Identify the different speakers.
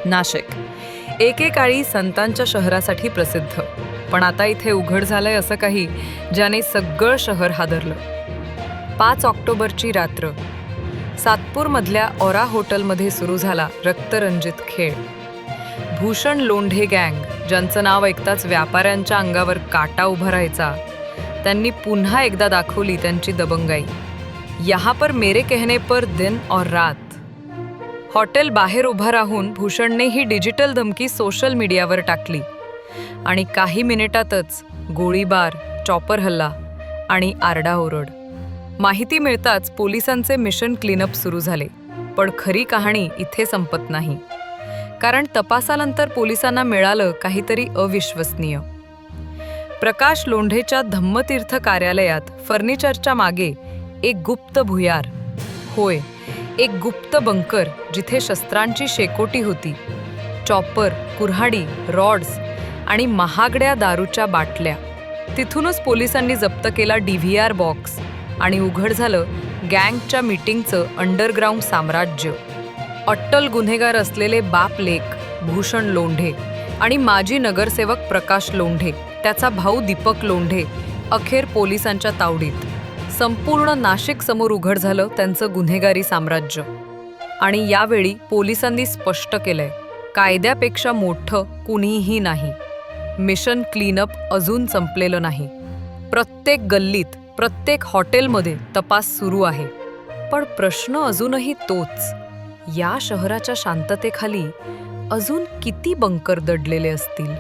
Speaker 1: नाशिक एकेकाळी संतांच्या शहरासाठी प्रसिद्ध, पण आता इथे उघड झालंय असं काही ज्याने सगळं शहर हादरलं. 5 ऑक्टोबरची रात्र सातपूरमधल्या ओरा हॉटेलमध्ये सुरू झाला रक्तरंजित खेळ. भूषण लोंढे गँग, ज्यांचं नाव ऐकताच व्यापाऱ्यांच्या अंगावर काटा उभा राहायचा, त्यांनी पुन्हा एकदा दाखवली त्यांची दबंगाई. यहाँ पर मेरे कहने पर दिन और रात. हॉटेल बाहेर उभा राहून भूषणने ही डिजिटल धमकी सोशल मीडियावर टाकली आणि काही मिनिटातच गोळीबार, चॉपर हल्ला आणि आरडाओरड. माहिती मिळताच पोलिसांचे मिशन क्लीनअप सुरू झाले. पण खरी कहाणी इथे संपत नाही, कारण तपासानंतर पोलिसांना मिळालं काहीतरी अविश्वसनीय. प्रकाश लोंढेच्या धम्मतीर्थ कार्यालयात फर्निचरच्या मागे एक गुप्त भुयार, होय, एक गुप्त बंकर, जिथे शस्त्रांची शेकोटी होती. चॉपर, कुऱ्हाडी, रॉड्स आणि महागड्या दारूच्या बाटल्या. तिथूनच पोलिसांनी जप्त केला DVR बॉक्स आणि उघड झालं गँगच्या मीटिंगचं अंडरग्राऊंड साम्राज्य. अट्टल गुन्हेगार असलेले बाप लेक भूषण लोंढे आणि माजी नगरसेवक प्रकाश लोंढे, त्याचा भाऊ दीपक लोंढे, अखेर पोलिसांच्या तावडीत. संपूर्ण नाशिक समोर उघड झालं त्यांचं गुन्हेगारी साम्राज्य. आणि यावेळी पोलिसांनी स्पष्ट केलंय, कायद्यापेक्षा मोठं कुणीही नाही. मिशन क्लीनअप अजून संपलेलं नाही. प्रत्येक गल्लीत, प्रत्येक हॉटेलमध्ये तपास सुरू आहे. पण प्रश्न अजूनही तोच, या शहराच्या शांततेखाली अजून किती बंकर दडलेले असतील?